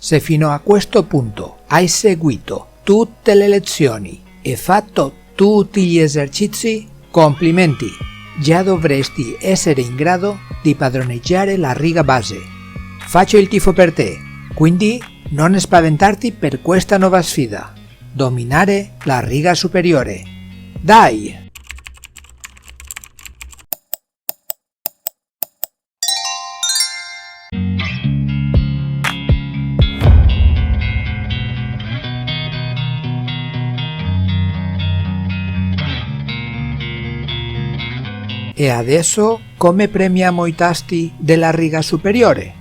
Se fino a questo punto hai seguito tutte le lezioni e fatto tutti gli esercizi, complimenti! Già dovresti essere in grado di padroneggiare la riga base. Faccio il tifo per te, quindi non spaventarti per questa nuova sfida. Dominare la riga superiore. Dai! E adesso come premiamo i tasti della riga superiore?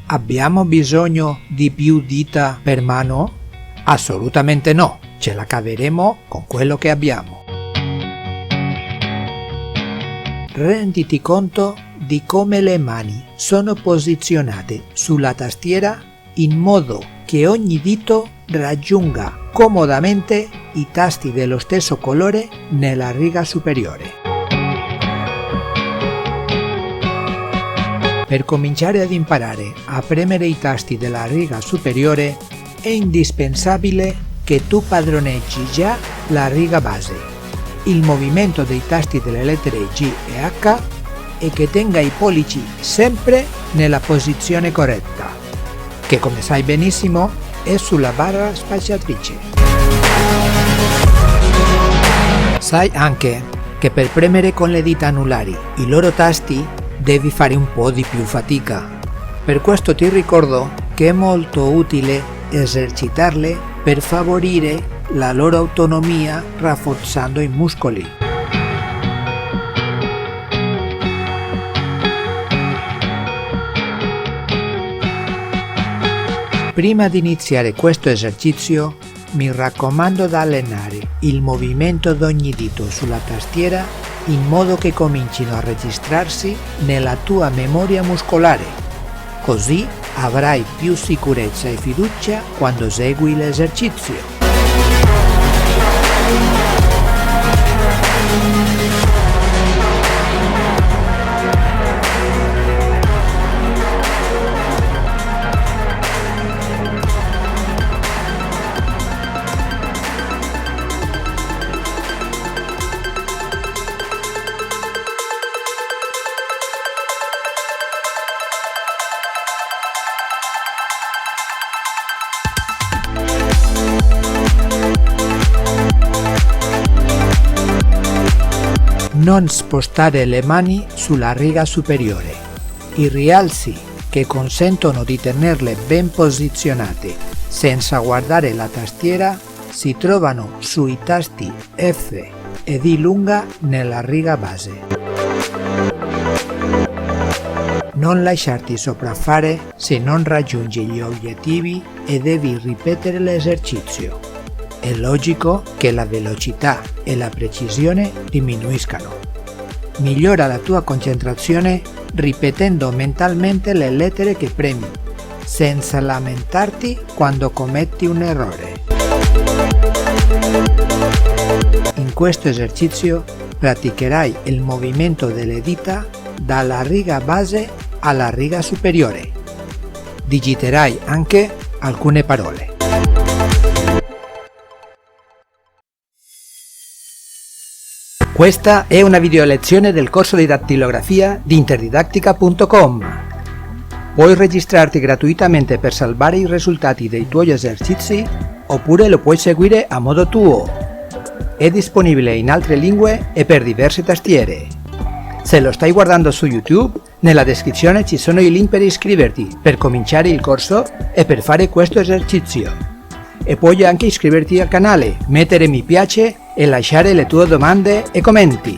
Abbiamo bisogno di più dita per mano? Assolutamente no, ce la caveremo con quello che abbiamo. Renditi conto di come le mani sono posizionate sulla tastiera in modo che ogni dito raggiunga comodamente i tasti dello stesso colore nella riga superiore. Per cominciare ad imparare a premere i tasti della riga superiore è indispensabile che tu padroneggi già la riga base, il movimento dei tasti delle lettere G e H e che tenga i pollici sempre nella posizione corretta, che come sai benissimo è sulla barra spaziatrice. Sai anche che per premere con le dita anulari i loro tasti devi fare un po' di più fatica. Per questo ti ricordo che è molto utile esercitarle per favorire la loro autonomia rafforzando i muscoli. Prima di iniziare questo esercizio mi raccomando da allenare il movimento di ogni dito sulla tastiera in modo che comincino a registrarsi nella tua memoria muscolare. Così avrai più sicurezza e fiducia quando segui l'esercizio. Non spostare le mani sulla riga superiore. I rialzi che consentono di tenerle ben posizionate senza guardare la tastiera si trovano sui tasti F e D lunga nella riga base. Non lasciarti sopraffare se non raggiungi gli obiettivi e devi ripetere l'esercizio. È logico che la velocità e la precisione diminuiscano. Migliora la tua concentrazione ripetendo mentalmente le lettere che premi, senza lamentarti quando commetti un errore. In questo esercizio praticherai il movimento delle dita dalla riga base alla riga superiore. Digiterai anche alcune parole. Questa è una video lezione del corso di dattilografia di interdidattica.com. Puoi registrarti gratuitamente per salvare i risultati dei tuoi esercizi oppure lo puoi seguire a modo tuo. È disponibile in altre lingue e per diverse tastiere. Se lo stai guardando su YouTube, nella descrizione ci sono i link per iscriverti, per cominciare il corso e per fare questo esercizio. E puoi anche iscriverti al canale, mettere mi piace e lasciare le tue domande e commenti.